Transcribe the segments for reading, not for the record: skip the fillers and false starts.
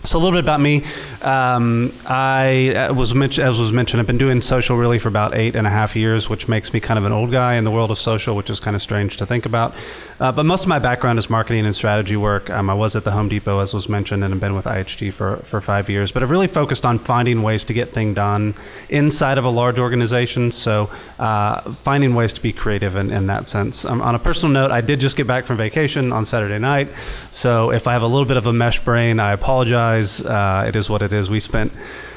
So a little bit about me. As was mentioned, I've been doing social really for about 8.5 years, which makes me kind of an old guy in the world of social, which is kind of strange to think about. But most of my background is marketing and strategy work. I was at the Home Depot, as was mentioned, and I've been with IHG for 5 years. But I've really focused on finding ways to get things done inside of a large organization. So finding ways to be creative in that sense. On a personal note, I did just get back from vacation on Saturday night. So if I have a little bit of a mesh brain, I apologize. It is what it is. We spent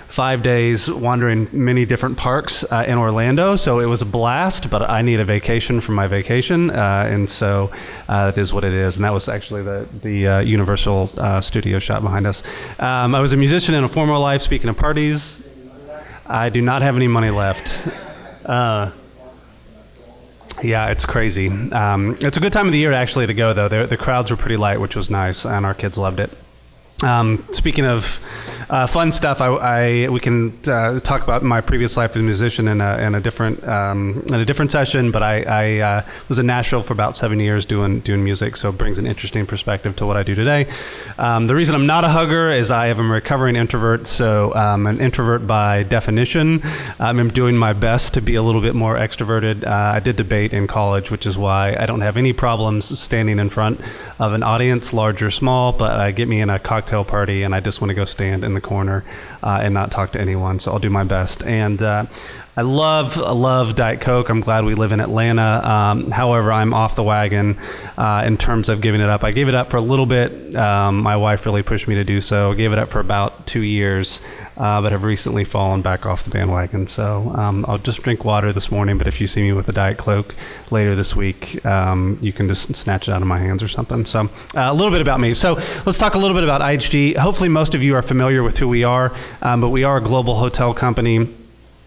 5 days wandering many different parks in Orlando, so it was a blast, but I need a vacation from my vacation, and so it is what it is. And that was actually the Universal Studio shot behind us. I was a musician in a former life. Speaking of parties, I do not have any money left. Yeah, it's crazy. It's a good time of the year actually to go, though. The crowds were pretty light, which was nice, and our kids loved it. Speaking of fun stuff, we can talk about my previous life as a musician in a different session. But I was in Nashville for about 7 years doing music, so it brings an interesting perspective to what I do today. The reason I'm not a hugger is I am a recovering introvert, so I'm an introvert by definition. I'm doing my best to be a little bit more extroverted. I did debate in college, which is why I don't have any problems standing in front of an audience, large or small. But get me in a cocktail party and I just want to go stand in the corner and not talk to anyone, so I'll do my best. And I love Diet Coke. I'm glad we live in Atlanta. However, I'm off the wagon in terms of giving it up. I gave it up for a little bit. My wife really pushed me to do so. I gave it up for about 2 years, but have recently fallen back off the bandwagon. So I'll just drink water this morning, but if you see me with a Diet Coke later this week, you can just snatch it out of my hands or something. So a little bit about me. So let's talk a little bit about IHG. Hopefully most of you are familiar with who we are, but we are a global hotel company.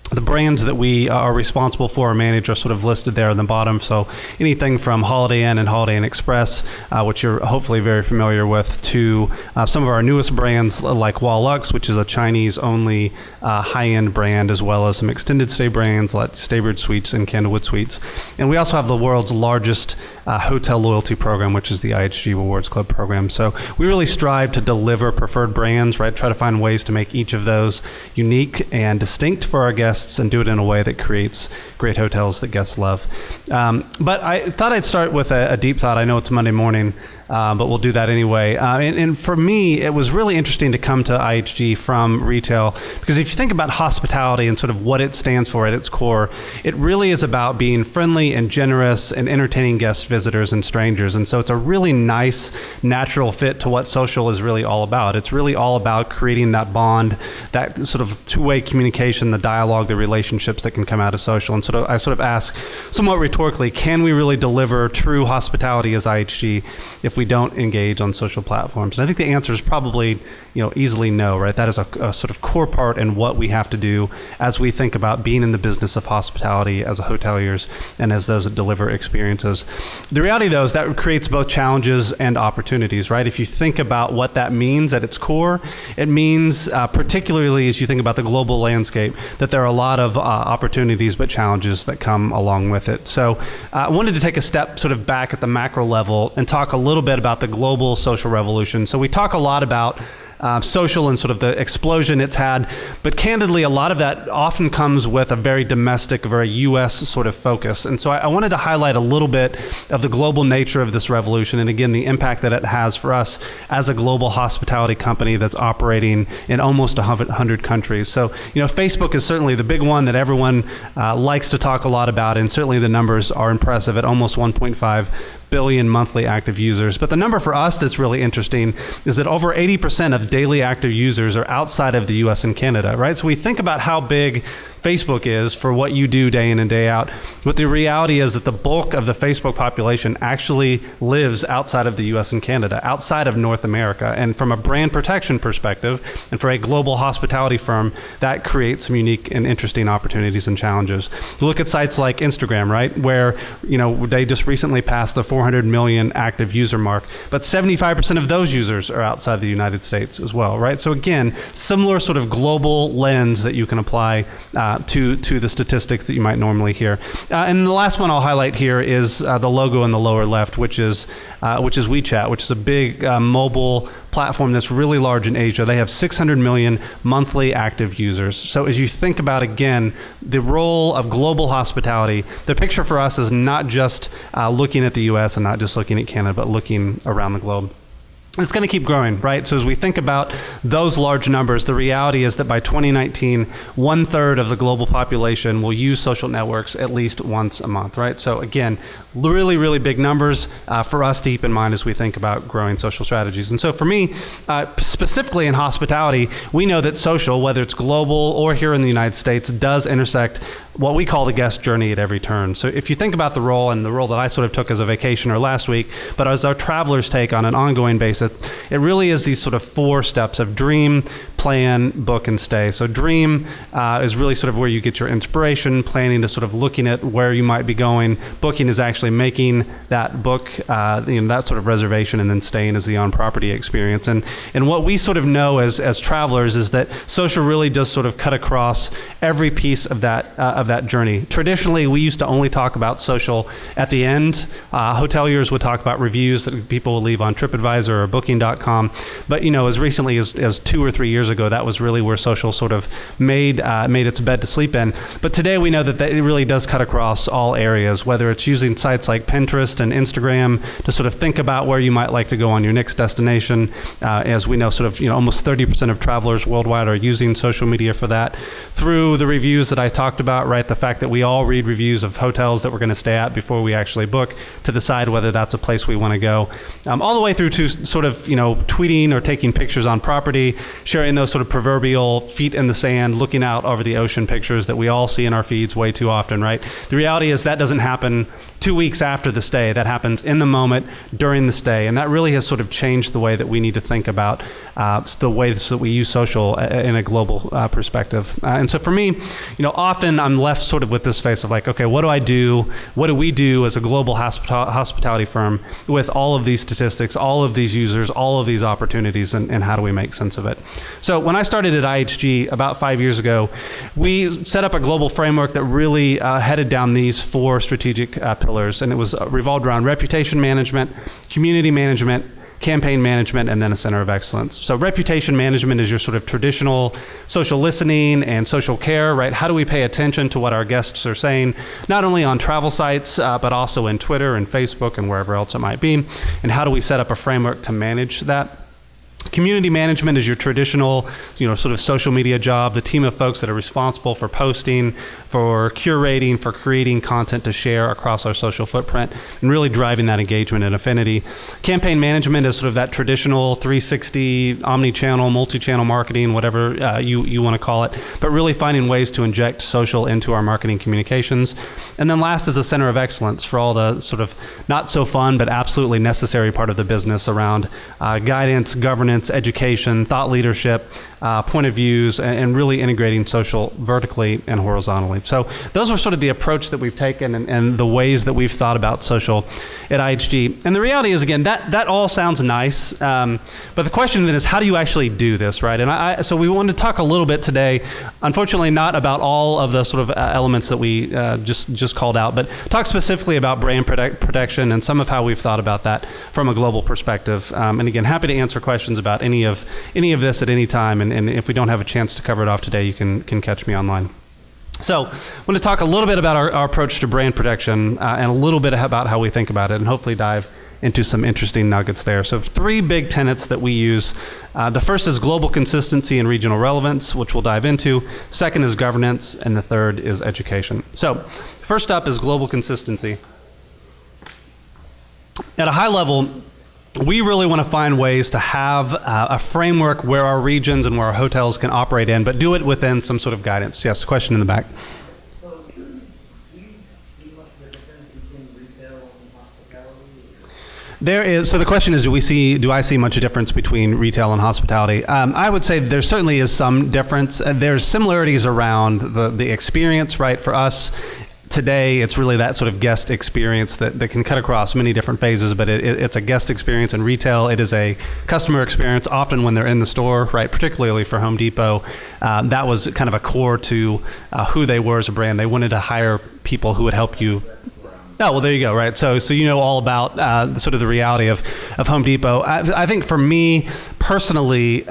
The brands that we are responsible for or manage are sort of listed there on the bottom. So anything from Holiday Inn and Holiday Inn Express, which you're hopefully very familiar with, to some of our newest brands like Hualux, which is a Chinese-only high-end brand, as well as some extended stay brands like Staybridge Suites and Candlewood Suites. And we also have the world's largest hotel loyalty program, which is the IHG Rewards Club program. So we really strive to deliver preferred brands, right? Try to find ways to make each of those unique and distinct for our guests and do it in a way that creates great hotels that guests love. But I thought I'd start with a deep thought. I know it's Monday morning, but we'll do that anyway. And for me, it was really interesting to come to IHG from retail, because if you think about hospitality and sort of what it stands for at its core, it really is about being friendly and generous and entertaining guests, visitors, and strangers. And so it's a really nice, natural fit to what social is really all about. It's really all about creating that bond, that sort of two-way communication, the dialogue, the relationships that can come out of social. And I sort of ask, somewhat rhetorically, can we really deliver true hospitality as IHG if we don't engage on social platforms? And I think the answer is probably, easily no, right? That is a sort of core part in what we have to do as we think about being in the business of hospitality as hoteliers and as those that deliver experiences. The reality, though, is that creates both challenges and opportunities, right? If you think about what that means at its core, it means, particularly as you think about the global landscape, that there are a lot of opportunities but challenges that come along with it. So I wanted to take a step sort of back at the macro level and talk a little bit about the global social revolution. So we talk a lot about social and sort of the explosion it's had, but candidly, a lot of that often comes with a very domestic, very U.S. sort of focus. And so I wanted to highlight a little bit of the global nature of this revolution, and again, the impact that it has for us as a global hospitality company that's operating in almost 100 countries. So, Facebook is certainly the big one that everyone likes to talk a lot about, and certainly the numbers are impressive at almost 1.5 billion monthly active users. But the number for us that's really interesting is that over 80% of daily active users are outside of the US and Canada, right? So we think about how big Facebook is for what you do day in and day out. But the reality is that the bulk of the Facebook population actually lives outside of the US and Canada, outside of North America. And from a brand protection perspective, and for a global hospitality firm, that creates some unique and interesting opportunities and challenges. You look at sites like Instagram, right, where they just recently passed the 400 million active user mark, but 75% of those users are outside the United States as well, right? So again, similar sort of global lens that you can apply to the statistics that you might normally hear. And the last one I'll highlight here is the logo in the lower left, which is WeChat, which is a big mobile platform that's really large in Asia. They have 600 million monthly active users. So as you think about, again, the role of global hospitality, the picture for us is not just looking at the US and not just looking at Canada, but looking around the globe. It's going to keep growing, right? So as we think about those large numbers, the reality is that by 2019, 1/3 of the global population will use social networks at least once a month, right? So again, really, really big numbers for us to keep in mind as we think about growing social strategies. And so for me, specifically in hospitality, we know that social, whether it's global or here in the United States, does intersect what we call the guest journey at every turn. So if you think about the role, and the role that I sort of took as a vacationer last week, but as our travelers take on an ongoing basis, it really is these sort of 4 steps of dream, plan, book, and stay. So dream is really sort of where you get your inspiration, planning to sort of looking at where you might be going. Booking is actually making that book, that sort of reservation, and then staying is the on-property experience. And what we sort of know as travelers is that social really does sort of cut across every piece of that journey. Traditionally, we used to only talk about social at the end. Hoteliers would talk about reviews that people would leave on TripAdvisor or Booking.com. But as recently as 2 or 3 years ago, that was really where social sort of made its bed to sleep in. But today we know that it really does cut across all areas, whether it's using sites like Pinterest and Instagram to sort of think about where you might like to go on your next destination. As we know, sort of almost 30% of travelers worldwide are using social media for that. Through the reviews that I talked about, right, the fact that we all read reviews of hotels that we're going to stay at before we actually book to decide whether that's a place we want to go, all the way through to sort of tweeting or taking pictures on property, sharing those sort of proverbial feet in the sand, looking out over the ocean pictures that we all see in our feeds way too often, right? The reality is that doesn't happen 2 weeks after the stay. That happens in the moment during the stay, and that really has sort of changed the way that we need to think about the ways that we use social in a global perspective. And so for me, often I'm left sort of with this face of like, okay, what do I do? What do we do as a global hospitality firm with all of these statistics, all of these users, all of these opportunities, and how do we make sense of it? So when I started at IHG about 5 years ago, we set up a global framework that really headed down these 4 strategic pillars, and it was revolved around reputation management, community management, campaign management, and then a center of excellence. So reputation management is your sort of traditional social listening and social care, right? How do we pay attention to what our guests are saying, not only on travel sites, but also in Twitter and Facebook and wherever else it might be? And how do we set up a framework to manage that? Community management is your traditional, sort of social media job, the team of folks that are responsible for posting, for curating, for creating content to share across our social footprint, and really driving that engagement and affinity. Campaign management is sort of that traditional 360, omni-channel, multi-channel marketing, whatever you want to call it, but really finding ways to inject social into our marketing communications. And then last is a center of excellence for all the sort of not so fun, but absolutely necessary part of the business around guidance, governance, education, thought leadership, point of views, and really integrating social vertically and horizontally. So those are sort of the approach that we've taken and the ways that we've thought about social at IHG. And the reality is, again, that all sounds nice, but the question then is, how do you actually do this, right? And so we wanted to talk a little bit today, unfortunately not about all of the sort of elements that we just called out, but talk specifically about brand protection and some of how we've thought about that from a global perspective. And again, happy to answer questions about any of this at any time, and if we don't have a chance to cover it off today, you can catch me online. So I want to talk a little bit about our approach to brand protection and a little bit about how we think about it, and hopefully dive into some interesting nuggets there. So 3 big tenets that we use. The first is global consistency and regional relevance, which we'll dive into. Second is governance, and the third is education. So first up is global consistency. At a high level, we really want to find ways to have a framework where our regions and where our hotels can operate in, but do it within some sort of guidance. Yes, question in the back. So do you see much of a difference between retail and hospitality? There is. So the question is, do I see much difference between retail and hospitality? I would say there certainly is some difference. There's similarities around the experience, right? For us, today it's really that sort of guest experience that can cut across many different phases, but it's a guest experience in retail. It is a customer experience often when they're in the store, right? Particularly for Home Depot. That was kind of a core to who they were as a brand. They wanted to hire people who would help you. Oh, well, there you go, right? So you know all about sort of the reality of Home Depot. I think for me personally,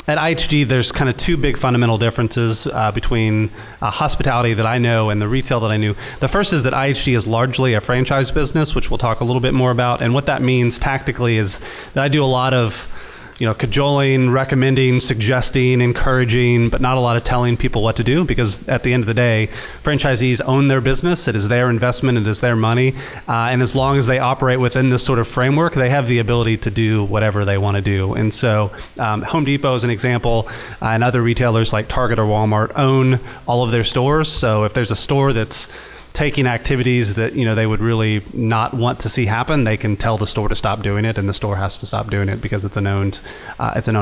at IHG, there's kind of two big fundamental differences between hospitality that I know and the retail that I knew. The first is that IHG is largely a franchise business, which we'll talk a little bit more about. And what that means tactically is that I do a lot of cajoling, recommending, suggesting, encouraging, but not a lot of telling people what to do, because at the end of the day, franchisees own their business. It is their investment. It is their money. And as long as they operate within this sort of framework, they have the ability to do whatever they want to do. And so Home Depot is an example, and other retailers like Target or Walmart own all of their stores. So if there's a store that's taking activities that they would really not want to see happen, they can tell the store to stop doing it, and the store has to stop doing it because it's an owned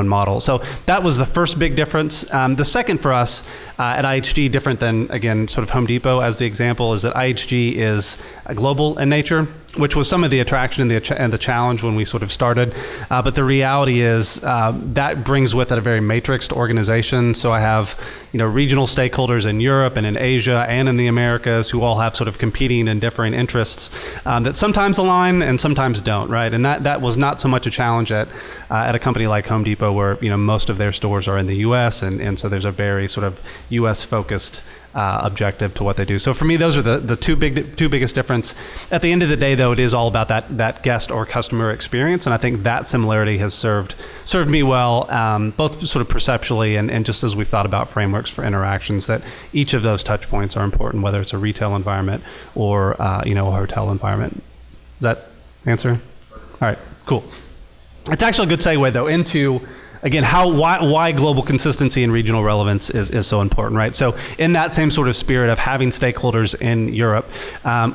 model. So that was the first big difference. The second for us at IHG, different than again sort of Home Depot as the example, is that IHG is global in nature, which was some of the attraction and the challenge when we sort of started. But the reality is that brings with it a very matrixed organization. So I have regional stakeholders in Europe and in Asia and in the Americas who all have sort of competing and differing interests that sometimes align and sometimes don't, right? And that was not so much a challenge at a company like Home Depot, where most of their stores are in the U.S. and so there's a very sort of U.S. focused objective to what they do. So for me, those are the two biggest difference. At the end of the day, though, it is all about that guest or customer experience, and I think that similarity has served me well, both sort of perceptually and just as we've thought about frameworks for interactions, that each of those touch points are important, whether it's a retail environment or a hotel environment. Does that answer? All right, cool. It's actually a good segue, though, into again, why global consistency and regional relevance is so important, right? So in that same sort of spirit of having stakeholders in Europe,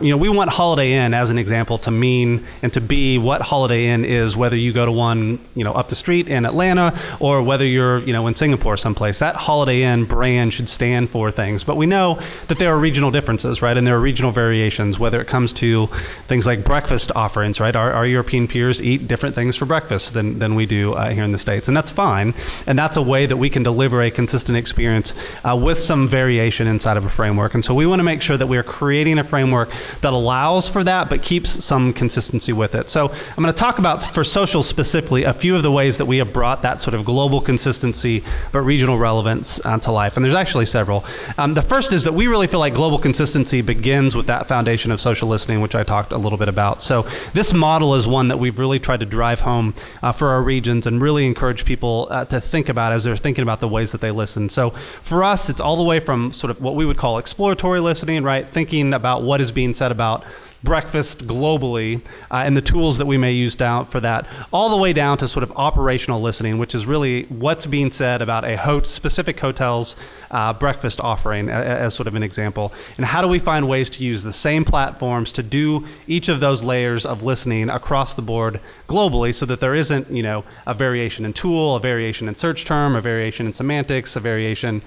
we want Holiday Inn as an example to mean and to be what Holiday Inn is, whether you go to one, up the street in Atlanta or whether you're, in Singapore someplace. That Holiday Inn brand should stand for things. But we know that there are regional differences, right? And there are regional variations, whether it comes to things like breakfast offerings, right? Our European peers eat different things for breakfast than we do here in the States. And that's fine, and that's a way that we can deliver a consistent experience with some variation inside of a framework. And so we want to make sure that we are creating a framework that allows for that but keeps some consistency with it. So I'm going to talk about, for social specifically, a few of the ways that we have brought that sort of global consistency but regional relevance to life. And there's actually several. The first is that we really feel like global consistency begins with that foundation of social listening, which I talked a little bit about. So this model is one that we've really tried to drive home for our regions and really encourage people to think about as they're thinking about the ways that they listen. So for us, it's all the way from sort of what we would call exploratory listening, right? Thinking about what is being said about breakfast globally and the tools that we may use down for that, all the way down to sort of operational listening, which is really what's being said about a specific hotel's breakfast offering as sort of an example. And how do we find ways to use the same platforms to do each of those layers of listening across the board globally, so that there isn't, a variation in tool, a variation in search term, a variation in semantics, a variation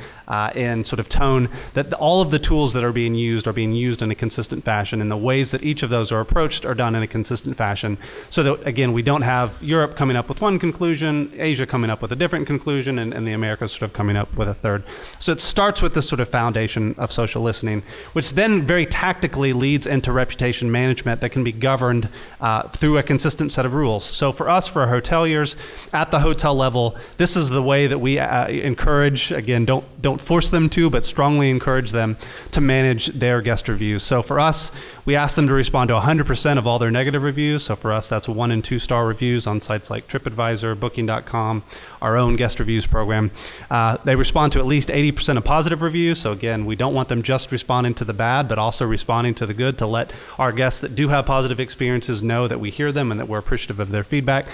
in sort of tone, that all of the tools that are being used in a consistent fashion, and the ways that each of those are approached are done in a consistent fashion, so that, again, we don't have Europe coming up with one conclusion, Asia coming up with a different conclusion, and the Americas sort of coming up with a third. So it starts with this sort of foundation of social listening, which then very tactically leads into reputation management that can be governed through a consistent set of rules. So for us, for our hoteliers, at the hotel level, this is the way that we encourage, again, don't force them to, but strongly encourage them to manage their guest reviews. So for us, we ask them to respond to 100% of all their negative reviews. So for us, that's 1- and 2-star reviews on sites like TripAdvisor, Booking.com, our own guest reviews program. They respond to at least 80% of positive reviews. So again, we don't want them just responding to the bad, but also responding to the good, to let our guests that do have positive experiences know that we hear them and that we're appreciative of their feedback.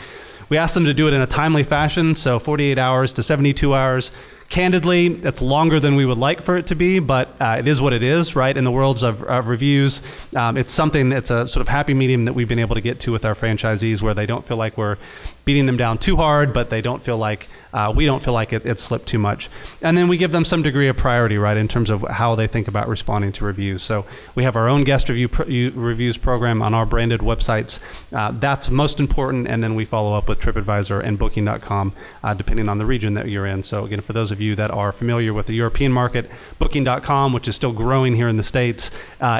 We ask them to do it in a timely fashion, so 48 hours to 72 hours, Candidly, it's longer than we would like for it to be, but it is what it is, right? In the worlds of reviews, it's something that's a sort of happy medium that we've been able to get to with our franchisees, where they don't feel like we're beating them down too hard, but they don't feel like we don't feel like it slipped too much. And then we give them some degree of priority, right, in terms of how they think about responding to reviews. So we have our own guest reviews program on our branded websites. That's most important, and then we follow up with TripAdvisor and Booking.com, depending on the region that you're in. So again, for those of you that are familiar with the European market, Booking.com, which is still growing here in the States,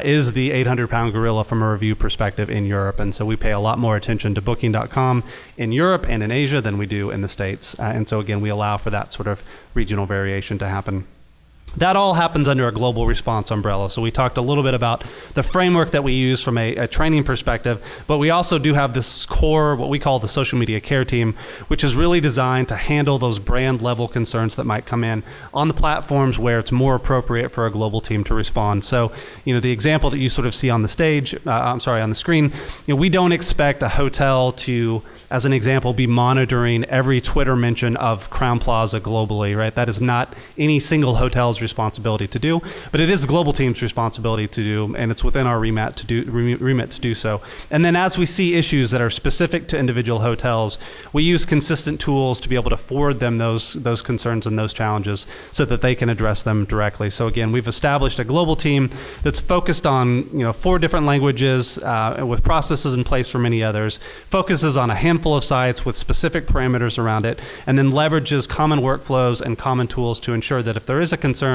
is the 800-pound gorilla from a review perspective in Europe. And so we pay a lot more attention to Booking.com in Europe and in Asia than we do in the States. And so again, we allow for that sort of regional variation to happen. That all happens under a global response umbrella. So we talked a little bit about the framework that we use from a training perspective, but we also do have this core, what we call the social media care team, which is really designed to handle those brand level concerns that might come in on the platforms where it's more appropriate for a global team to respond. So, the example that you sort of see on the stage, on the screen, we don't expect a hotel to, as an example, be monitoring every Twitter mention of Crowne Plaza globally, right? That is not any single hotel's responsibility to do, but it is a global team's responsibility to do, and it's within our remit to do so. And then as we see issues that are specific to individual hotels, we use consistent tools to be able to forward them those concerns and those challenges so that they can address them directly. So again, we've established a global team that's focused on 4 different languages with processes in place for many others, focuses on a handful of sites with specific parameters around it, and then leverages common workflows and common tools to ensure that if there is a concern,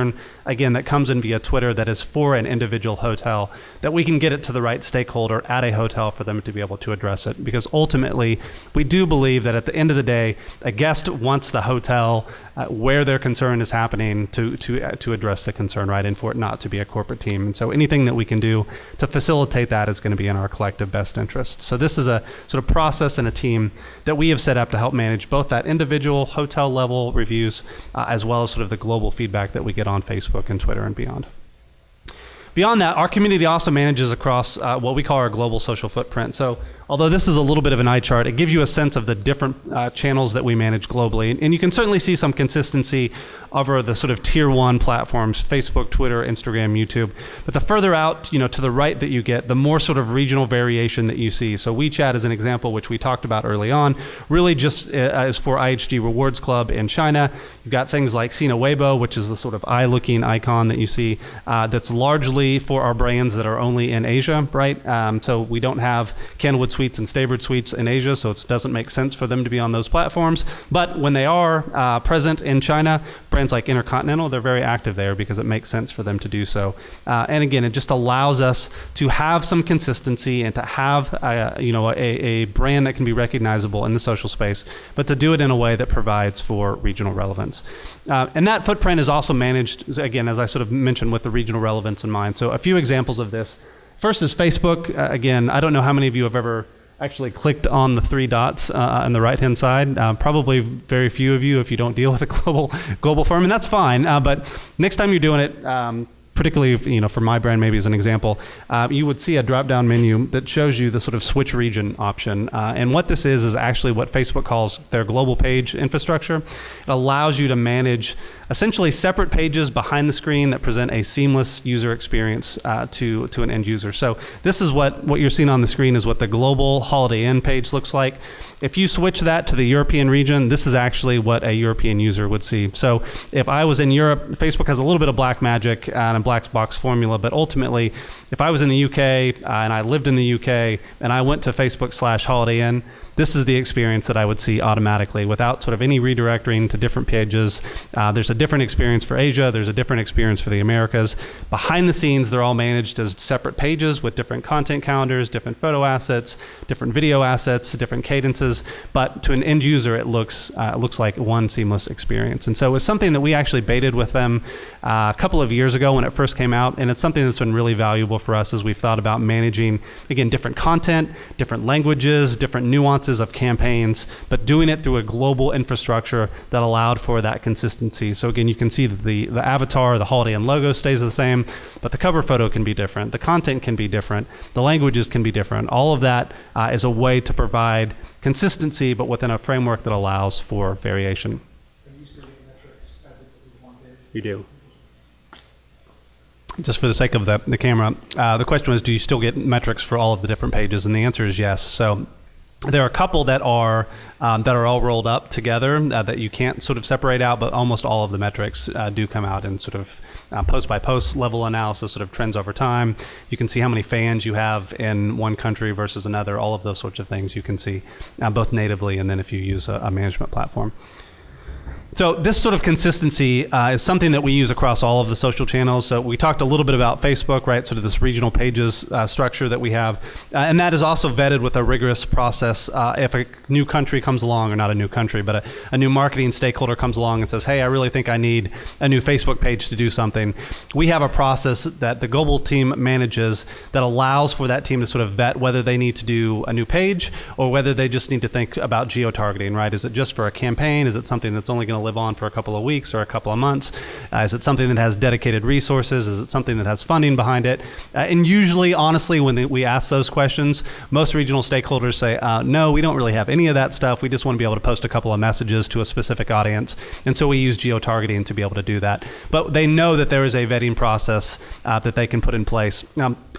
again, that comes in via Twitter that is for an individual hotel, that we can get it to the right stakeholder at a hotel for them to be able to address it. Because ultimately, we do believe that at the end of the day, a guest wants the hotel where their concern is happening to address the concern, right, and for it not to be a corporate team. And so anything that we can do to facilitate that is going to be in our collective best interest. So this is a sort of process and a team that we have set up to help manage both that individual hotel level reviews as well as sort of the global feedback that we get on Facebook and Twitter and beyond. Beyond that, our community also manages across what we call our global social footprint. So although this is a little bit of an eye chart, it gives you a sense of the different channels that we manage globally. And you can certainly see some consistency over the sort of tier 1 platforms, Facebook, Twitter, Instagram, YouTube. But the further out, to the right that you get, the more sort of regional variation that you see. So WeChat is an example, which we talked about early on, really just is for IHG Rewards Club in China. You've got things like Sina Weibo, which is the sort of eye-looking icon that you see that's largely for our brands that are only in Asia, right? So we don't have Kenwood Suites and Staybird Suites in Asia, so it doesn't make sense for them to be on those platforms. But when they are present in China, brands like Intercontinental, they're very active there because it makes sense for them to do so. And again, it just allows us to have some consistency and to have a brand that can be recognizable in the social space, but to do it in a way that provides for regional relevance. And that footprint is also managed, again, as I sort of mentioned, with the regional relevance in mind. So a few examples of this. First is Facebook. Again, I don't know how many of you have ever actually clicked on the 3 dots on the right-hand side. Probably very few of you if you don't deal with a global firm, and that's fine. But next time you're doing it, particularly for my brand, maybe as an example, you would see a drop-down menu that shows you the sort of switch region option. And what this is actually what Facebook calls their global page infrastructure. It allows you to manage essentially separate pages behind the screen that present a seamless user experience to an end user. So this is what you're seeing on the screen is what the global Holiday Inn page looks like. If you switch that to the European region, this is actually what a European user would see. So if I was in Europe, Facebook has a little bit of black magic and a black box formula, but ultimately, if I was in the UK and I lived in the UK and I went to Facebook/Holiday Inn, this is the experience that I would see automatically without sort of any redirecting to different pages. There's a different experience for Asia. There's a different experience for the Americas. Behind the scenes, they're all managed as separate pages with different content calendars, different photo assets, different video assets, different cadences. But to an end user, it looks like one seamless experience. And so it was something that we actually baited with them a couple of years ago when it first came out. And it's something that's been really valuable for us as we've thought about managing, again, different content, different languages, different nuances of campaigns, but doing it through a global infrastructure that allowed for that consistency. So again, you can see that the avatar, the Holiday Inn logo stays the same, but the cover photo can be different, the content can be different, the languages can be different. All of that is a way to provide consistency, but within a framework that allows for variation. Are you using metrics as it You do. Just for the sake of the camera, the question was, do you still get metrics for all of the different pages? And the answer is yes. So there are a couple that are all rolled up together that you can't sort of separate out, but almost all of the metrics do come out in sort of post by post level analysis, sort of trends over time. You can see how many fans you have in one country versus another. All of those sorts of things you can see both natively and then if you use a management platform. So this sort of consistency is something that we use across all of the social channels. So we talked a little bit about Facebook, right? Sort of this regional pages structure that we have. And that is also vetted with a rigorous process. If a new country comes along, or not a new country, but a new marketing stakeholder comes along and says, hey, I really think I need a new Facebook page to do something. We have a process that the global team manages that allows for that team to sort of vet whether they need to do a new page or whether they just need to think about geo-targeting, right? Is it just for a campaign? Is it something that's only going to live on for a couple of weeks or a couple of months? Is it something that has dedicated resources? Is it something that has funding behind it? And usually, honestly, when we ask those questions, most regional stakeholders say, no, we don't really have any of that stuff. We just want to be able to post a couple of messages to a specific audience. And so we use geo-targeting to be able to do that. But they know that there is a vetting process that they can put in place.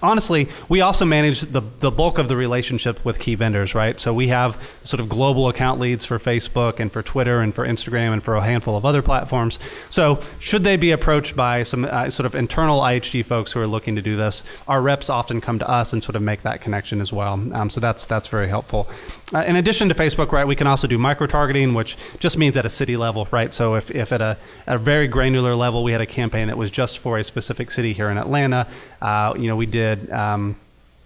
Honestly, we also manage the bulk of the relationship with key vendors, right? So we have sort of global account leads for Facebook and for Twitter and for Instagram and for a handful of other platforms. So should they be approached by some sort of internal IHG folks who are looking to do this, our reps often come to us and sort of make that connection as well. So that's very helpful. In addition to Facebook, right, we can also do micro-targeting, which just means at a city level, right? So if at a very granular level, we had a campaign that was just for a specific city here in Atlanta, we did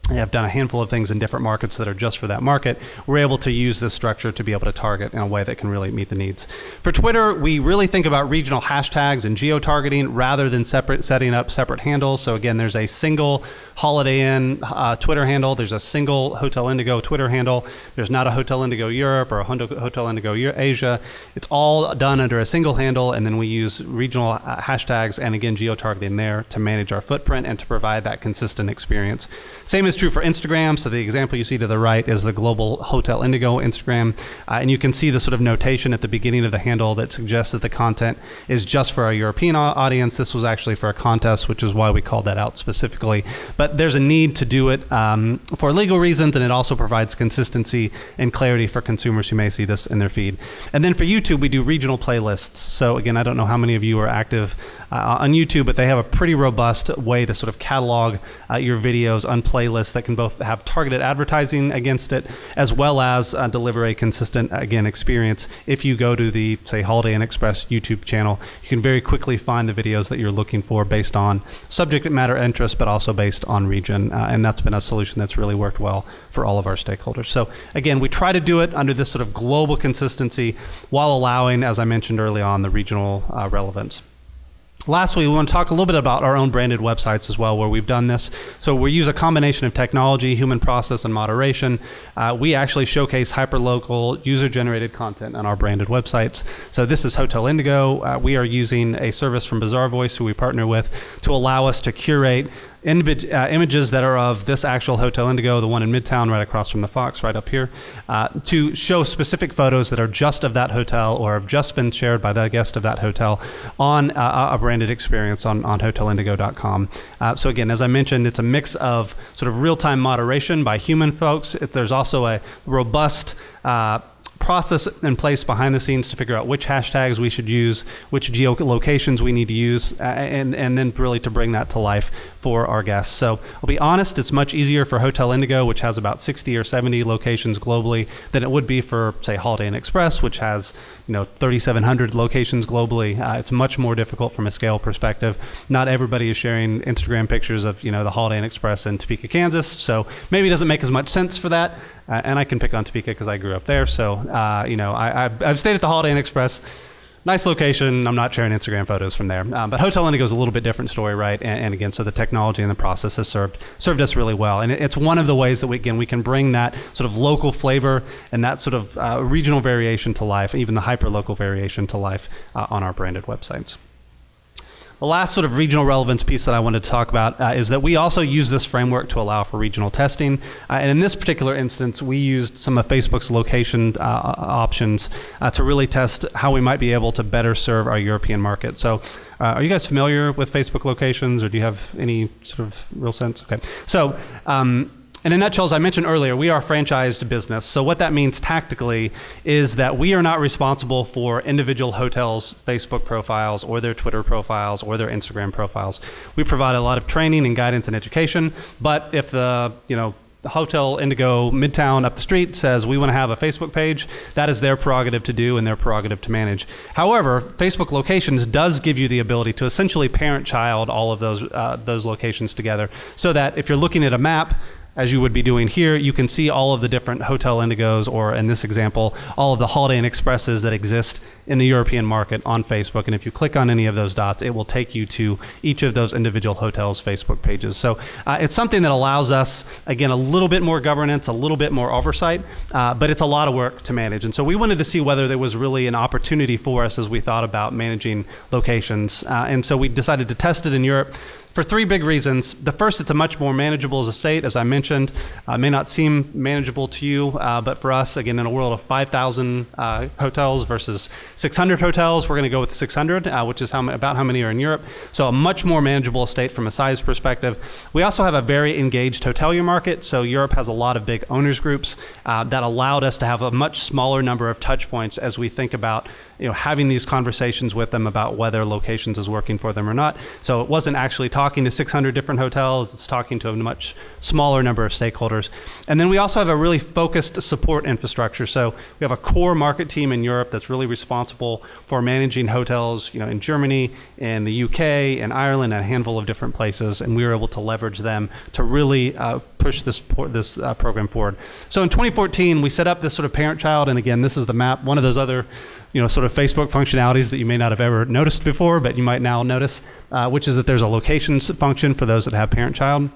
have done a handful of things in different markets that are just for that market. We're able to use this structure to be able to target in a way that can really meet the needs. For Twitter, we really think about regional hashtags and geo-targeting rather than setting up separate handles. So again, there's a single Holiday Inn Twitter handle. There's a single Hotel Indigo Twitter handle. There's not a Hotel Indigo Europe or a Hotel Indigo Asia. It's all done under a single handle, and then we use regional hashtags and again geo-targeting there to manage our footprint and to provide that consistent experience. Same is true for Instagram. So the example you see to the right is the global Hotel Indigo Instagram. And you can see the sort of notation at the beginning of the handle that suggests that the content is just for our European audience. This was actually for a contest, which is why we called that out specifically. But there's a need to do it for legal reasons, and it also provides consistency and clarity for consumers who may see this in their feed. And then for YouTube, we do regional playlists. So again, I don't know how many of you are active on YouTube, but they have a pretty robust way to sort of catalog your videos on playlists that can both have targeted advertising against it, as well as deliver a consistent, again, experience. If you go to the, say, Holiday Inn Express YouTube channel, you can very quickly find the videos that you're looking for based on subject matter interest, but also based on region. And that's been a solution that's really worked well for all of our stakeholders. So again, we try to do it under this sort of global consistency while allowing, as I mentioned early on, the regional relevance. Lastly, we want to talk a little bit about our own branded websites as well, where we've done this. So we use a combination of technology, human process, and moderation. We actually showcase hyperlocal, user-generated content on our branded websites. So this is Hotel Indigo. We are using a service from Bazaar Voice, who we partner with, to allow us to curate images that are of this actual Hotel Indigo, the one in Midtown right across from the Fox, right up here, to show specific photos that are just of that hotel or have just been shared by the guest of that hotel on a branded experience on hotelindigo.com. So again, as I mentioned, it's a mix of sort of real-time moderation by human folks. There's also a robust process in place behind the scenes to figure out which hashtags we should use, which geolocations we need to use, and then really to bring that to life for our guests. So I'll be honest, it's much easier for Hotel Indigo, which has about 60 or 70 locations globally, than it would be for, say, Holiday Inn Express, which has 3,700 locations globally. It's much more difficult from a scale perspective. Not everybody is sharing Instagram pictures of the Holiday Inn Express in Topeka, Kansas, so maybe it doesn't make as much sense for that. And I can pick on Topeka because I grew up there. So, I've stayed at the Holiday Inn Express. Nice location. I'm not sharing Instagram photos from there. But Hotel Indigo is a little bit different story, right? And again, so the technology and the process has served us really well. And it's one of the ways that we can bring that sort of local flavor and that sort of regional variation to life, even the hyper-local variation to life on our branded websites. The last sort of regional relevance piece that I wanted to talk about is that we also use this framework to allow for regional testing. And in this particular instance, we used some of Facebook's location options to really test how we might be able to better serve our European market. So Are you guys familiar with Facebook locations, or do you have any sort of real sense? Okay. So, in a nutshell, as I mentioned earlier, we are a franchised business. So what that means tactically is that we are not responsible for individual hotels' Facebook profiles or their Twitter profiles or their Instagram profiles. We provide a lot of training and guidance and education, but if the Hotel Indigo Midtown up the street says we want to have a Facebook page, that is their prerogative to do and their prerogative to manage. However, Facebook Locations does give you the ability to essentially parent-child all of those locations together, so that if you're looking at a map, as you would be doing here, you can see all of the different Hotel Indigos, or in this example, all of the Holiday Inn Expresses that exist in the European market on Facebook. And if you click on any of those dots, it will take you to each of those individual hotels' Facebook pages. So it's something that allows us, again, a little bit more governance, a little bit more oversight, but it's a lot of work to manage. And so we wanted to see whether there was really an opportunity for us as we thought about managing locations. And so we decided to test it in Europe for three big reasons. The first, it's a much more manageable as a state, as I mentioned. May not seem manageable to you, but for us, again, in a world of 5,000 hotels versus 600 hotels, we're going to go with 600, which is about how many are in Europe. So a much more manageable estate from a size perspective. We also have a very engaged hotelier market. So Europe has a lot of big owners groups that allowed us to have a much smaller number of touch points as we think about having these conversations with them about whether locations is working for them or not. So it wasn't actually talking to 600 different hotels, it's talking to a much smaller number of stakeholders. And then we also have a really focused support infrastructure. So we have a core market team in Europe that's really responsible for managing hotels, in Germany, in the UK, in Ireland, and a handful of different places. And we were able to leverage them to really push this program forward. So in 2014, we set up this sort of parent-child, and again, this is the map, one of those other sort of Facebook functionalities that you may not have ever noticed before, but you might now notice, which is that there's a locations function for those that have parent-child.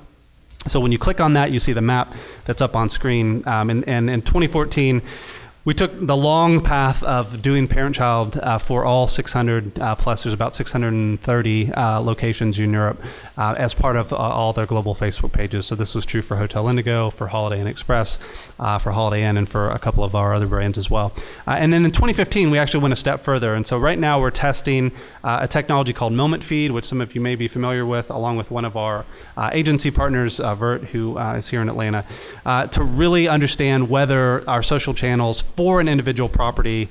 So when you click on that, you see the map that's up on screen. And in 2014, we took the long path of doing parent-child for all 600 plus. There's about 630 locations in Europe as part of all their global Facebook pages. So this was true for Hotel Indigo, for Holiday Inn Express, for Holiday Inn, and for a couple of our other brands as well. And then in 2015, we actually went a step further. And so right now we're testing a technology called Moment Feed, which some of you may be familiar with, along with one of our agency partners, Vert, who is here in Atlanta, to really understand whether our social channels for an individual property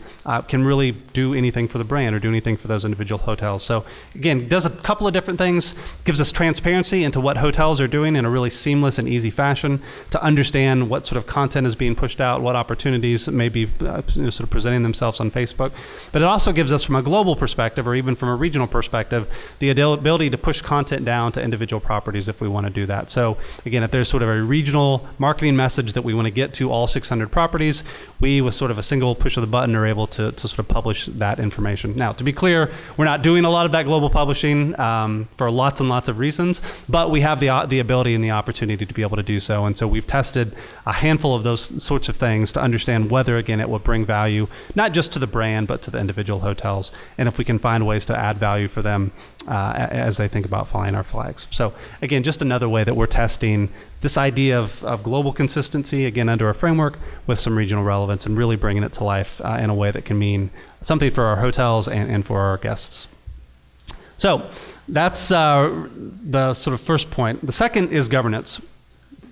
can really do anything for the brand or do anything for those individual hotels. So again, does a couple of different things, gives us transparency into what hotels are doing in a really seamless and easy fashion, to understand what sort of content is being pushed out, what opportunities may be sort of presenting themselves on Facebook. But it also gives us, from a global perspective or even from a regional perspective, the ability to push content down to individual properties if we want to do that. So again, if there's sort of a regional marketing message that we want to get to all 600 properties, we, with sort of a single push of the button, are able to sort of publish that information. Now, to be clear, we're not doing a lot of that global publishing for lots and lots of reasons, but we have the ability and the opportunity to be able to do so. And so we've tested a handful of those sorts of things to understand whether, again, it will bring value, not just to the brand, but to the individual hotels, and if we can find ways to add value for them as they think about flying our flags. So again, just another way that we're testing this idea of global consistency, again, under a framework with some regional relevance, and really bringing it to life in a way that can mean something for our hotels and for our guests. So that's the sort of first point. The second is governance.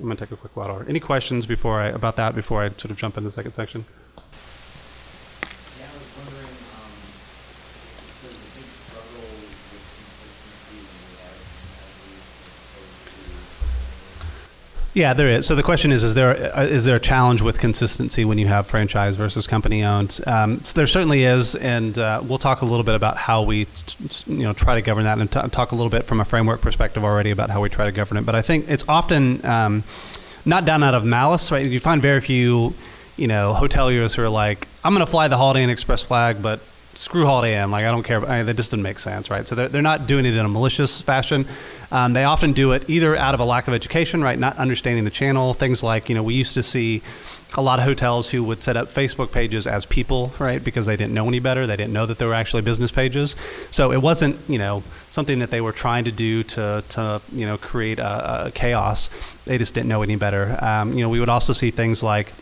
I'm going to take a quick while. Any questions about that before I sort of jump into the second section? Yeah, I was wondering, if there's a big struggle with consistency when you add Yeah, there is. So the question is there a challenge with consistency when you have franchise versus company owned? So there certainly is, and we'll talk a little bit about how we try to govern that, and talk a little bit from a framework perspective already about how we try to govern it. But I think it's often not done out of malice, right? You find very few hoteliers who are like, I'm going to fly the Holiday Inn Express flag, but screw Holiday Inn, like I don't care. That just doesn't make sense, right? So they're not doing it in a malicious fashion. They often do it either out of a lack of education, right? Not understanding the channel. Things like, we used to see a lot of hotels who would set up Facebook pages as people, right? Because they didn't know any better. They didn't know that they were actually business pages. So it wasn't, something that they were trying to do to create a chaos. They just didn't know any better. We would also see things like,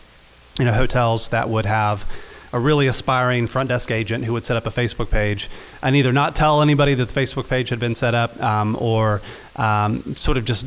hotels that would have a really aspiring front desk agent who would set up a Facebook page and either not tell anybody that the Facebook page had been set up, or sort of just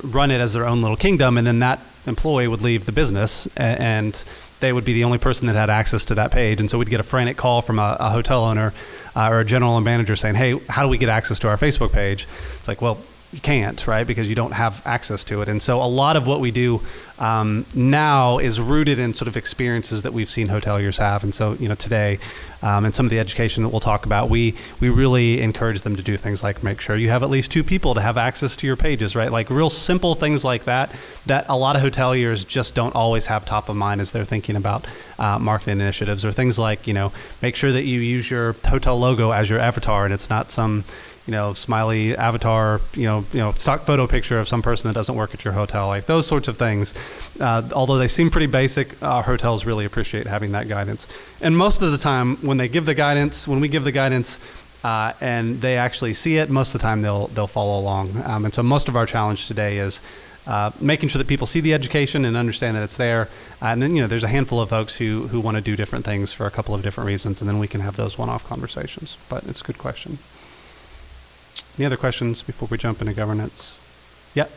run it as their own little kingdom, and then that employee would leave the business and they would be the only person that had access to that page. And so we'd get a frantic call from a hotel owner or a general manager saying, hey, how do we get access to our Facebook page? It's like, well, you can't, right? Because you don't have access to it. And so a lot of what we do now is rooted in sort of experiences that we've seen hoteliers have. And so, today, and some of the education that we'll talk about, we really encourage them to do things like make sure you have at least 2 people to have access to your pages, right? Like real simple things like that a lot of hoteliers just don't always have top of mind as they're thinking about marketing initiatives, or things like, make sure that you use your hotel logo as your avatar and it's not some smiley avatar, stock photo picture of some person that doesn't work at your hotel, like those sorts of things. Although they seem pretty basic, our hotels really appreciate having that guidance. And most of the time, when we give the guidance, and they actually see it, most of the time they'll follow along. And so most of our challenge today is making sure that people see the education and understand that it's there. And then, there's a handful of folks who want to do different things for a couple of different reasons, and then we can have those one-off conversations. But it's a good question. Any other questions before we jump into governance? Yep.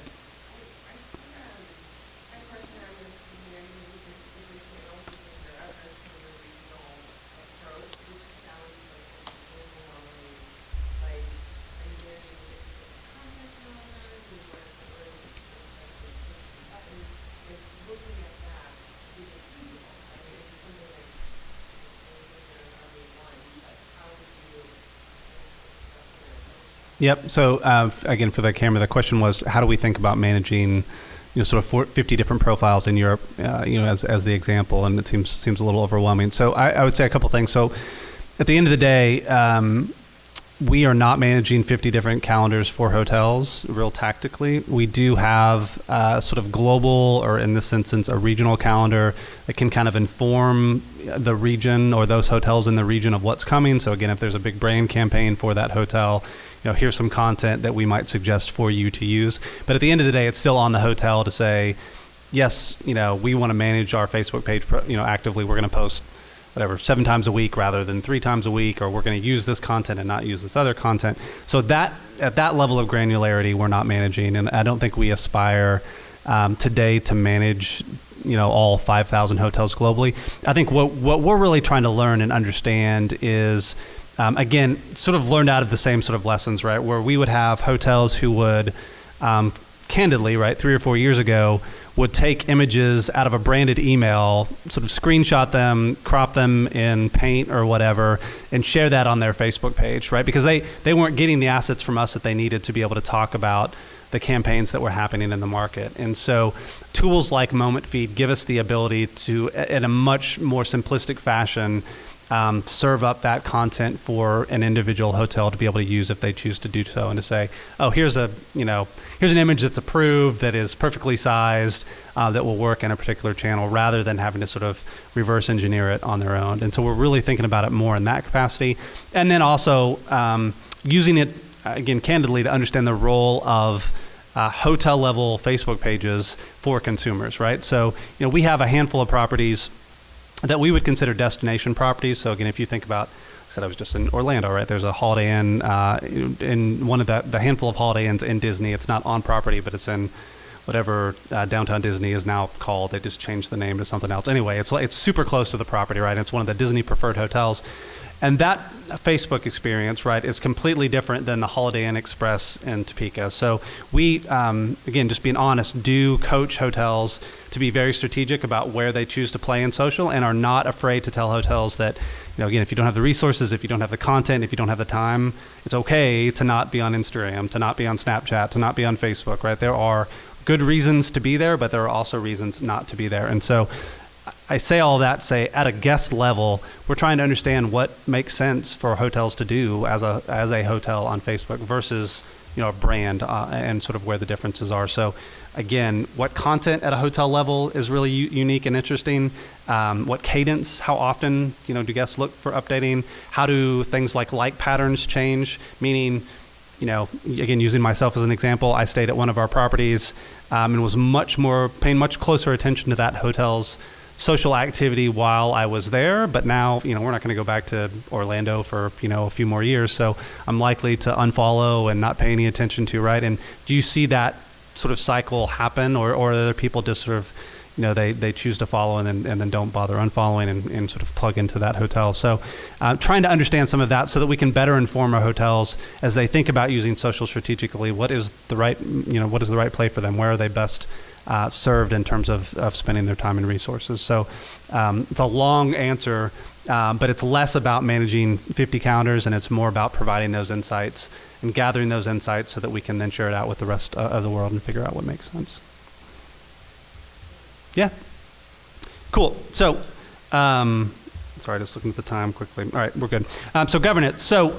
Yep. So again, for the camera, the question was, how do we think about managing, sort of 50 different profiles in Europe, as the example, and it seems a little overwhelming. So I would say a couple things. So at the end of the day, we are not managing 50 different calendars for hotels real tactically. We do have sort of global, or in this instance, a regional calendar that can kind of inform the region or those hotels in the region of what's coming. So again, if there's a big brand campaign for that hotel, here's some content that we might suggest for you to use. But at the end of the day, it's still on the hotel to say, yes, we want to manage our Facebook page, actively. We're going to post 7 times a week rather than 3 times a week, or we're going to use this content and not use this other content. So that at that level of granularity, we're not managing, and I don't think we aspire today to manage all 5,000 hotels globally. I think what we're really trying to learn and understand is, again, sort of learned out of the same sort of lessons, right? Where we would have hotels who would, candidly, right, 3 or 4 years ago, would take images out of a branded email, sort of screenshot them, crop them in Paint or whatever, and share that on their Facebook page, right? Because they weren't getting the assets from us that they needed to be able to talk about the campaigns that were happening in the market. And so tools like Moment Feed give us the ability to, in a much more simplistic fashion, serve up that content for an individual hotel to be able to use if they choose to do so, and to say, oh, here's an image that's approved, that is perfectly sized, that will work in a particular channel, rather than having to sort of reverse engineer it on their own. And so we're really thinking about it more in that capacity, and then also using it, again, candidly, to understand the role of hotel level Facebook pages for consumers, right? So we have a handful of properties that we would consider destination properties. So again, if you think about, I said I was just in Orlando, right? There's a Holiday Inn in one of the handful of Holiday Inns in Disney. It's not on property, but it's in whatever downtown Disney is now called. They just changed the name to something else. Anyway, it's super close to the property, right? It's one of the Disney preferred hotels. And that Facebook experience, right, is completely different than the Holiday Inn Express in Topeka. So we, again, just being honest, do coach hotels to be very strategic about where they choose to play in social, and are not afraid to tell hotels that, again, if you don't have the resources, if you don't have the content, if you don't have the time, it's okay to not be on Instagram, to not be on Snapchat, to not be on Facebook, right? There are good reasons to be there, but there are also reasons not to be there. And so I say all that, say at a guest level, we're trying to understand what makes sense for hotels to do as a hotel on Facebook versus a brand, and sort of where the differences are. So again, what content at a hotel level is really unique and interesting. What cadence, how often do guests look for updating? How do things like patterns change? Meaning, again, using myself as an example, I stayed at one of our properties and was paying much closer attention to that hotel's social activity while I was there, but now, we're not going to go back to Orlando for, a few more years. So I'm likely to unfollow and not pay any attention to, right? And do you see that sort of cycle happen, or are there people just sort of, they choose to follow and then don't bother unfollowing and sort of plug into that hotel? So trying to understand some of that so that we can better inform our hotels as they think about using social strategically. What is the right play for them? Where are they best served in terms of spending their time and resources? So it's a long answer, but it's less about managing 50 calendars, and it's more about providing those insights and gathering those insights so that we can then share it out with the rest of the world and figure out what makes sense. Yeah. Cool. So, sorry, just looking at the time quickly. All right, we're good. So governance. So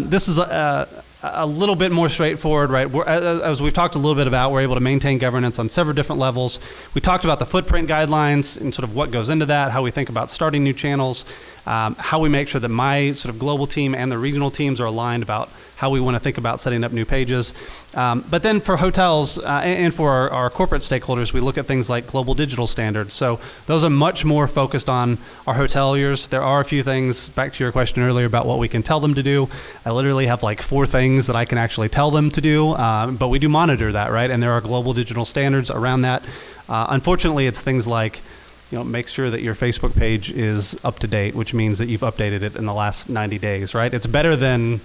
this is a little bit more straightforward, right? As we've talked a little bit about, we're able to maintain governance on several different levels. We talked about the footprint guidelines and sort of what goes into that, how we think about starting new channels, how we make sure that my sort of global team and the regional teams are aligned about how we want to think about setting up new pages. But then for hotels and for our corporate stakeholders, we look at things like global digital standards. So those are much more focused on our hoteliers. There are a few things, back to your question earlier about what we can tell them to do. I literally have like 4 things that I can actually tell them to do, but we do monitor that, right? And there are global digital standards around that. Unfortunately, it's things like, make sure that your Facebook page is up to date, which means that you've updated it in the last 90 days, right? It's better than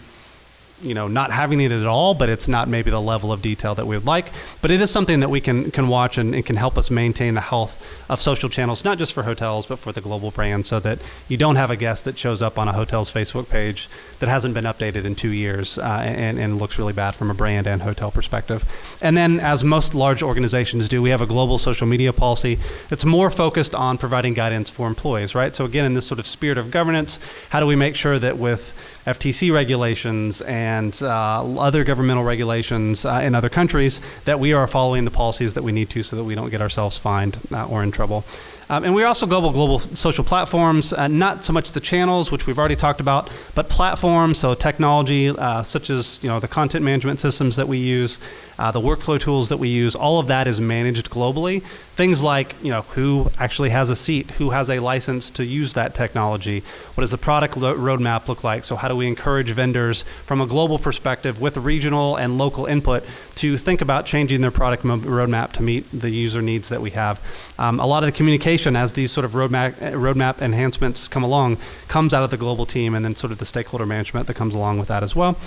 not having it at all, but it's not maybe the level of detail that we would like. But it is something that we can watch and it can help us maintain the health of social channels, not just for hotels, but for the global brand, so that you don't have a guest that shows up on a hotel's Facebook page that hasn't been updated in 2 years and looks really bad from a brand and hotel perspective. And then, as most large organizations do, we have a global social media policy that's more focused on providing guidance for employees, right? So again, in this sort of spirit of governance, how do we make sure that with FTC regulations and other governmental regulations in other countries that we are following the policies that we need to so that we don't get ourselves fined or in trouble. And we're also global social platforms, not so much the channels, which we've already talked about, but platforms, so technology such as the content management systems that we use, the workflow tools that we use, all of that is managed globally. Things like who actually has a seat, who has a license to use that technology, what does the product roadmap look like? So how do we encourage vendors from a global perspective with regional and local input to think about changing their product roadmap to meet the user needs that we have? A lot of the communication as these sort of roadmap enhancements come along comes out of the global team, and then sort of the stakeholder management that comes along with that as well.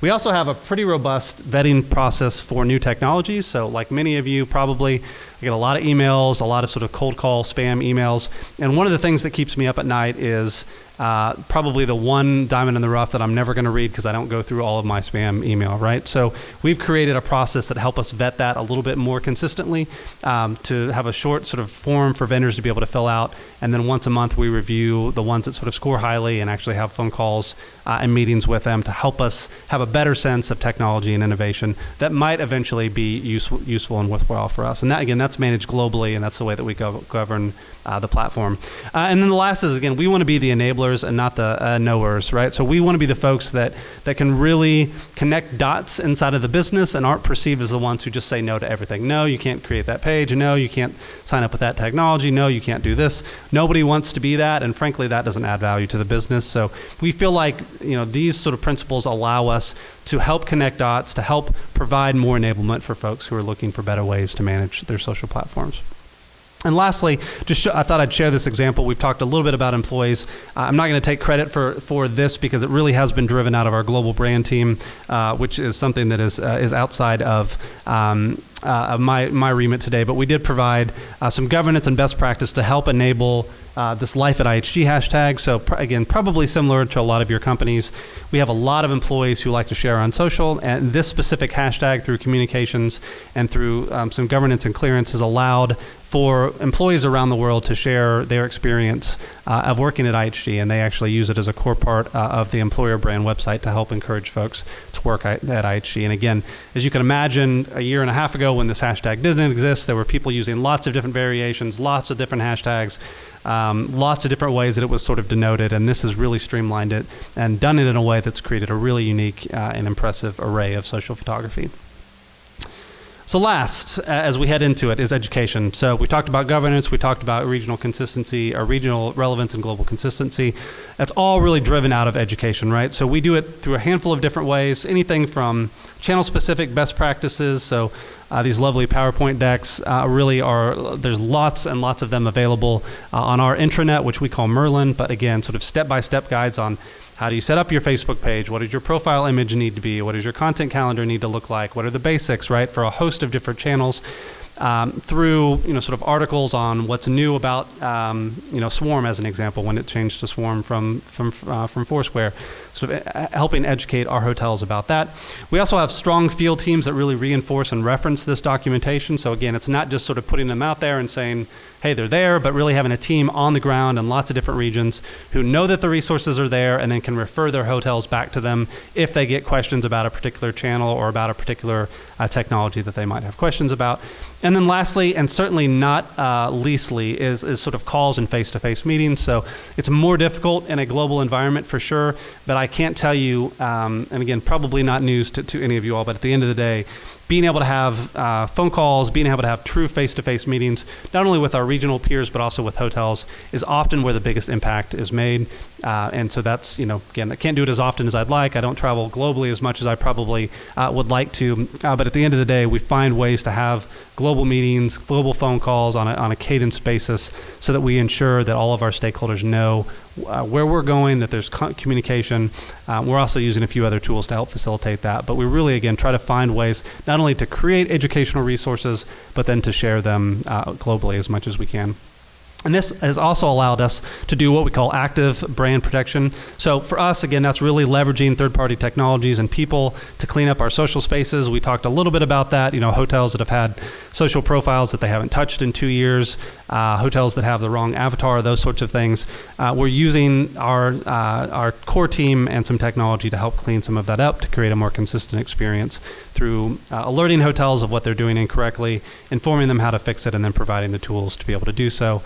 We also have a pretty robust vetting process for new technologies. So like many of you probably, I get a lot of emails, a lot of sort of cold call spam emails. And one of the things that keeps me up at night is probably the one diamond in the rough that I'm never going to read because I don't go through all of my spam email, right? So we've created a process that helps us vet that a little bit more consistently, to have a short sort of form for vendors to be able to fill out. And then once a month, we review the ones that sort of score highly and actually have phone calls and meetings with them to help us have a better sense of technology and innovation that might eventually be useful and worthwhile for us. And that, again, that's managed globally, and that's the way that we govern the platform. And then the last is, again, we want to be the enablers and not the knowers, right? So we want to be the folks that can really connect dots inside of the business and aren't perceived as the ones who just say no to everything. No, you can't create that page. No, you can't sign up with that technology. No, you can't do this. Nobody wants to be that, and frankly, that doesn't add value to the business. So we feel like these sort of principles allow us to help connect dots, to help provide more enablement for folks who are looking for better ways to manage their social platforms. And lastly, I thought I'd share this example. We've talked a little bit about employees. I'm not going to take credit for this because it really has been driven out of our global brand team, which is something that is outside of my remit today. But we did provide some governance and best practice to help enable this Life at IHG hashtag. So again, probably similar to a lot of your companies. We have a lot of employees who like to share on social, and this specific hashtag, through communications and through some governance and clearance, has allowed for employees around the world to share their experience of working at IHG, and they actually use it as a core part of the employer brand website to help encourage folks to work at IHG. And again, as you can imagine, a year and a half ago when this hashtag didn't exist, there were people using lots of different variations, lots of different hashtags, lots of different ways that it was sort of denoted, and this has really streamlined it and done it in a way that's created a really unique and impressive array of social photography. So last, as we head into it, is education. So we talked about governance, we talked about regional consistency, or regional relevance and global consistency. That's all really driven out of education, right? So we do it through a handful of different ways, anything from channel-specific best practices. So these lovely PowerPoint decks really are, there's lots and lots of them available on our intranet, which we call Merlin, but again, sort of step-by-step guides on how do you set up your Facebook page? What does your profile image need to be? What does your content calendar need to look like? What are the basics, right, for a host of different channels? Through sort of articles on what's new about Swarm, as an example, when it changed to Swarm from Foursquare, sort of helping educate our hotels about that. We also have strong field teams that really reinforce and reference this documentation. So again, it's not just sort of putting them out there and saying, hey, they're there, but really having a team on the ground in lots of different regions who know that the resources are there and then can refer their hotels back to them if they get questions about a particular channel or about a particular technology that they might have questions about. And then lastly, and certainly not leastly, is sort of calls and face-to-face meetings. So it's more difficult in a global environment for sure, but I can't tell you, and again, probably not news to any of you all, but at the end of the day, being able to have phone calls, being able to have true face-to-face meetings, not only with our regional peers, but also with hotels, is often where the biggest impact is made. And so that's, again, I can't do it as often as I'd like. I don't travel globally as much as I probably would like to. But at the end of the day, we find ways to have global meetings, global phone calls on a cadence basis so that we ensure that all of our stakeholders know where we're going, that there's communication. We're also using a few other tools to help facilitate that. But we really, again, try to find ways not only to create educational resources, but then to share them globally as much as we can. And this has also allowed us to do what we call active brand protection. So for us, again, that's really leveraging third-party technologies and people to clean up our social spaces. We talked a little bit about that, hotels that have had social profiles that they haven't touched in 2 years, hotels that have the wrong avatar, those sorts of things. We're using our core team and some technology to help clean some of that up to create a more consistent experience through alerting hotels of what they're doing incorrectly, informing them how to fix it, and then providing the tools to be able to do so.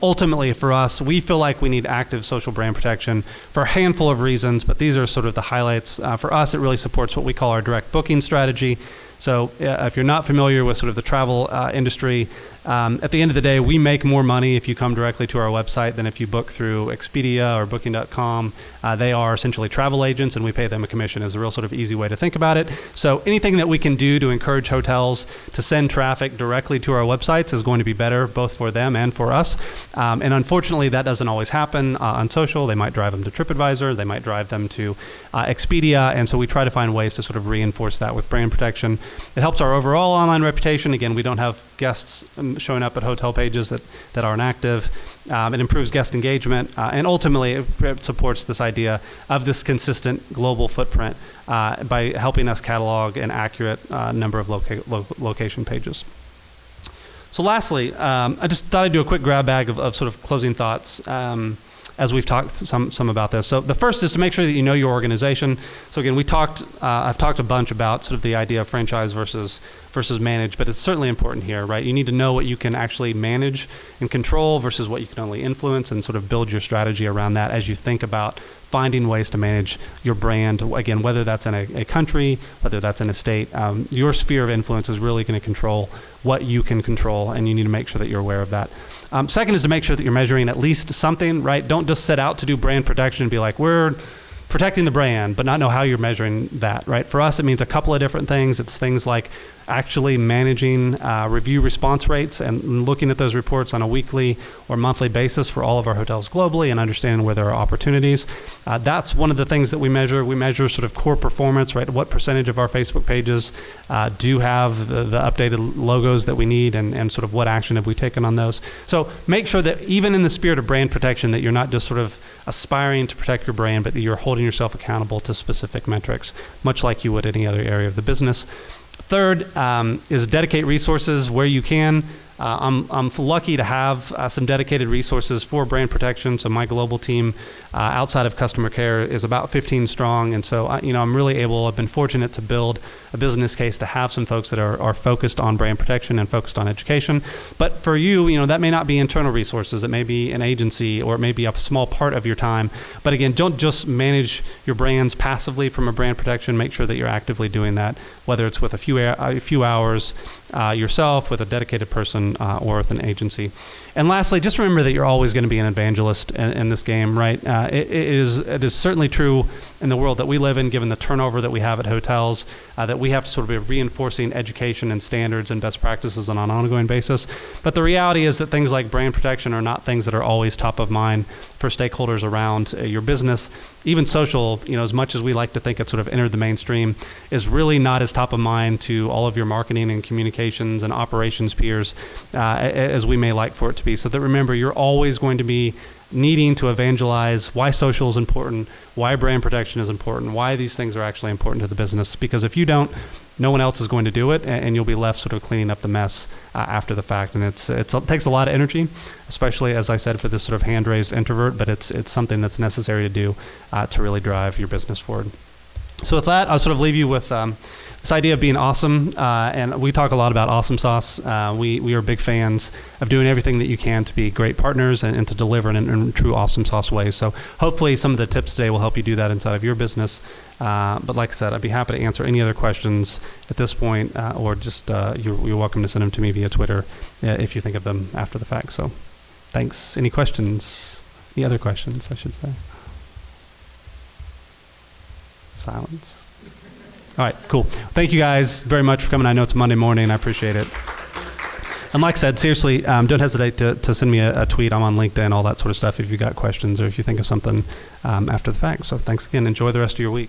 Ultimately, for us, we feel like we need active social brand protection for a handful of reasons, but these are sort of the highlights. For us, it really supports what we call our direct booking strategy. So if you're not familiar with sort of the travel industry, at the end of the day, we make more money if you come directly to our website than if you book through Expedia or Booking.com. They are essentially travel agents, and we pay them a commission is a real sort of easy way to think about it. So anything that we can do to encourage hotels to send traffic directly to our websites is going to be better both for them and for us. And unfortunately, that doesn't always happen on social. They might drive them to TripAdvisor. They might drive them to Expedia. And so we try to find ways to sort of reinforce that with brand protection. It helps our overall online reputation. Again, we don't have guests showing up at hotel pages that aren't active. It improves guest engagement, and ultimately it supports this idea of this consistent global footprint by helping us catalog an accurate number of location pages. So lastly, I just thought I'd do a quick grab bag of sort of closing thoughts as we've talked some about this. So the first is to make sure that you know your organization. So again, I've talked a bunch about sort of the idea of franchise versus manage, but it's certainly important here, right? You need to know what you can actually manage and control versus what you can only influence, and sort of build your strategy around that as you think about finding ways to manage your brand. Again, whether that's in a country, whether that's in a state, your sphere of influence is really going to control what you can control, and you need to make sure that you're aware of that. Second is to make sure that you're measuring at least something, right? Don't just set out to do brand protection and be like, we're protecting the brand, but not know how you're measuring that, right? For us, it means a couple of different things. It's things like actually managing review response rates and looking at those reports on a weekly or monthly basis for all of our hotels globally and understanding where there are opportunities. That's one of the things that we measure. We measure sort of core performance, right? What percentage of our Facebook pages do have the updated logos that we need, and sort of what action have we taken on those. So make sure that even in the spirit of brand protection, that you're not just sort of aspiring to protect your brand, but that you're holding yourself accountable to specific metrics, much like you would any other area of the business. Third is dedicate resources where you can. I'm lucky to have some dedicated resources for brand protection. So my global team outside of customer care is about 15 strong. And so, I'm really I've been fortunate to build a business case to have some folks that are focused on brand protection and focused on education. But for you, that may not be internal resources. It may be an agency, or it may be a small part of your time. But again, don't just manage your brands passively from a brand protection. Make sure that you're actively doing that, whether it's with a few hours yourself, with a dedicated person, or with an agency. And lastly, just remember that you're always going to be an evangelist in this game, right? It is certainly true in the world that we live in, given the turnover that we have at hotels, that we have to sort of be reinforcing education and standards and best practices on an ongoing basis. But the reality is that things like brand protection are not things that are always top of mind for stakeholders around your business. Even social, as much as we like to think it sort of entered the mainstream, is really not as top of mind to all of your marketing and communications and operations peers as we may like for it to be. So that remember, you're always going to be needing to evangelize why social is important, why brand protection is important, why these things are actually important to the business. Because if you don't, no one else is going to do it, and you'll be left sort of cleaning up the mess after the fact. And it takes a lot of energy, especially, as I said, for this sort of hand-raised introvert, but it's something that's necessary to do to really drive your business forward. So with that, I'll sort of leave you with this idea of being awesome, and we talk a lot about awesome sauce. We are big fans of doing everything that you can to be great partners and to deliver in true awesome sauce ways. So hopefully some of the tips today will help you do that inside of your business. But like I said, I'd be happy to answer any other questions at this point, or just you're welcome to send them to me via Twitter if you think of them after the fact. So thanks. Any questions? Any other questions, I should say? Silence. All right, cool. Thank you guys very much for coming. I know it's Monday morning. I appreciate it. And like I said, seriously, don't hesitate to send me a tweet. I'm on LinkedIn, all that sort of stuff, if you've got questions or if you think of something after the fact. So thanks again. Enjoy the rest of your week.